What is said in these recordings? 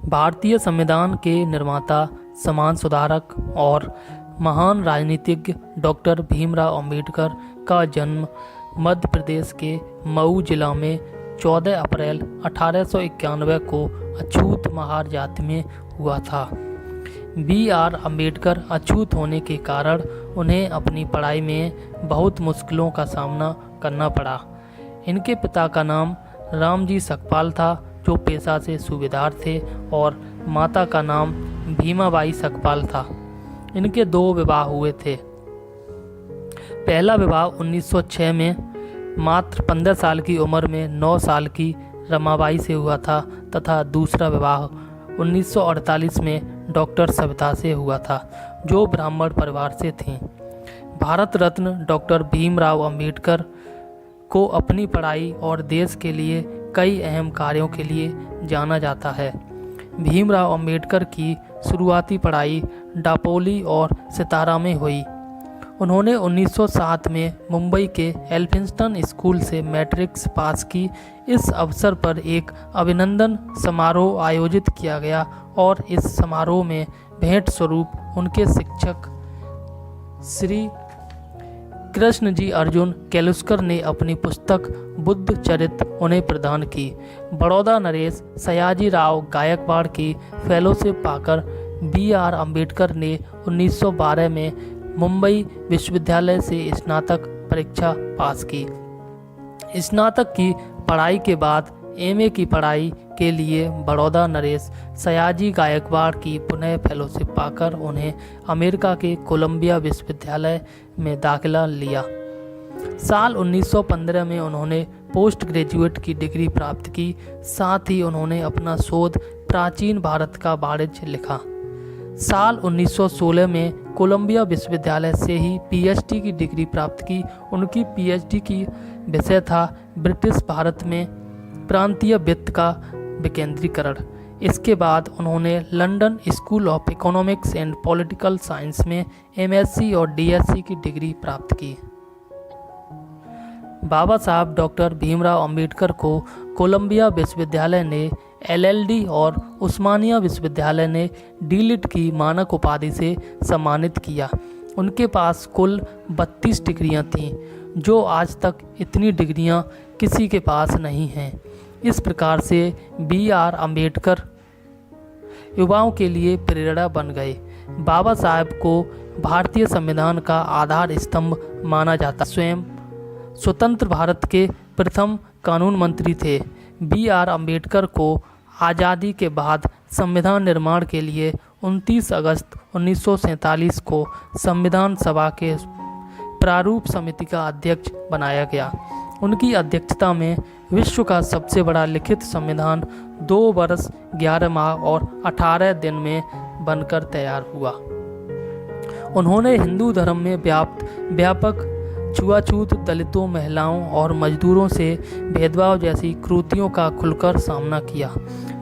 भारतीय संविधान के निर्माता, समाज सुधारक और महान राजनीतिज्ञ डॉक्टर भीमराव अंबेडकर का जन्म मध्य प्रदेश के मऊ जिला में 14 अप्रैल 1891 को अछूत महार जाति में हुआ था। B.R. अम्बेडकर अछूत होने के कारण उन्हें अपनी पढ़ाई में बहुत मुश्किलों का सामना करना पड़ा। इनके पिता का नाम रामजी सकपाल था, जो पेशा से सूबेदार थे, और माता का नाम भीमाबाई सकपाल था। इनके 2 विवाह हुए थे। पहला विवाह 1906 में मात्र 15 साल की उम्र में 9 साल की रमाबाई से हुआ था तथा दूसरा विवाह 1948 में डॉक्टर सविता से हुआ था, जो ब्राह्मण परिवार से थीं। भारत रत्न डॉक्टर भीमराव अंबेडकर को अपनी पढ़ाई और देश के लिए कई अहम कार्यों के लिए जाना जाता है। भीमराव अंबेडकर की शुरुआती पढ़ाई डापोली और सितारा में हुई। उन्होंने 1907 में मुंबई के एल्फिंस्टन स्कूल से मैट्रिक्स पास की। इस अवसर पर एक अभिनंदन समारोह आयोजित किया गया और इस समारोह में भेंट स्वरूप उनके शिक्षक श्री कृष्णजी अर्जुन केलुस्कर ने अपनी पुस्तक बुद्ध चरित्र उन्हें प्रदान की। बड़ौदा नरेश सयाजी राव गायकवाड़ की फेलोशिप पाकर B.R. अम्बेडकर ने 1912 में मुंबई विश्वविद्यालय से स्नातक परीक्षा पास की। स्नातक की पढ़ाई के बाद M.A. की पढ़ाई के लिए बड़ौदा नरेश सयाजी गायकवाड़ की पुनः फेलोशिप पाकर उन्हें अमेरिका के कोलंबिया विश्वविद्यालय में दाखिला लिया। साल 1915 में उन्होंने पोस्ट ग्रेजुएट की डिग्री प्राप्त की। साथ ही उन्होंने अपना शोध प्राचीन भारत का वाणिज्य लिखा। साल 1916 में कोलंबिया विश्वविद्यालय से ही PhD की डिग्री प्राप्त की। उनकी PhD की विषय था ब्रिटिश भारत में प्रांतीय वित्त का विकेंद्रीकरण। इसके बाद उन्होंने London school of economics and political science में MSc और DSc की डिग्री प्राप्त की। बाबा साहब डॉक्टर भीमराव अंबेडकर को कोलंबिया विश्वविद्यालय ने LLD और उस्मानिया विश्वविद्यालय ने D.Litt की मानक उपाधि से सम्मानित किया। उनके पास कुल 32 डिग्रियां थीं, जो आज तक इतनी डिग्रियां किसी के पास नहीं हैं। इस प्रकार से B.R. अम्बेडकर युवाओं के लिए प्रेरणा बन गए। बाबा साहब को भारतीय संविधान का आधार स्तंभ माना जाता। स्वयं स्वतंत्र भारत के प्रथम कानून मंत्री थे। B.R. अम्बेडकर को आज़ादी के बाद संविधान निर्माण के लिए 29 अगस्त 1947 को संविधान सभा के प्रारूप समिति का अध्यक्ष बनाया गया। उनकी अध्यक्षता में विश्व का सबसे बड़ा लिखित संविधान 2 वर्ष 11 माह और 18 दिन में बनकर तैयार हुआ। उन्होंने हिंदू धर्म में व्यापक छुआछूत, दलितों, महिलाओं और मजदूरों से भेदभाव जैसी क्रूतियों का खुलकर सामना किया।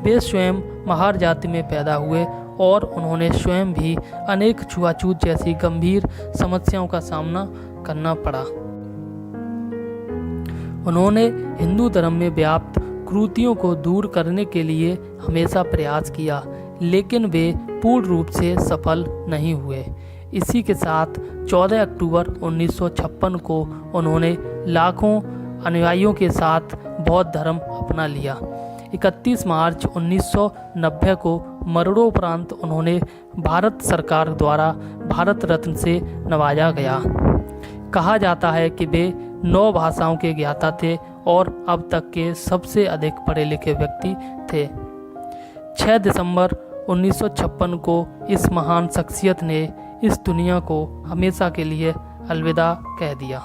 वे स्वयं महार जाति में पैदा हुए और उन्होंने स्वयं भी अनेक छुआछूत जैसी गंभीर समस्याओं का सामना करना पड़ा। उन्होंने हिंदू धर्म में व्याप्त क्रूतियों को दूर करने के लिए हमेशा प्रयास किया, लेकिन वे पूर्ण रूप से सफल नहीं हुए। इसी के साथ 14 अक्टूबर 1956 को उन्होंने लाखों अनुयायियों के साथ बौद्ध धर्म अपना लिया। 31 मार्च 1990 को मरणोपरांत उन्होंने भारत सरकार द्वारा भारत रत्न से नवाजा गया। कहा जाता है कि वे 9 भाषाओं के ज्ञाता थे और अब तक के सबसे अधिक पढ़े लिखे व्यक्ति थे। 6 दिसंबर 1956 को इस महान शख्सियत ने इस दुनिया को हमेशा के लिए अलविदा कह दिया।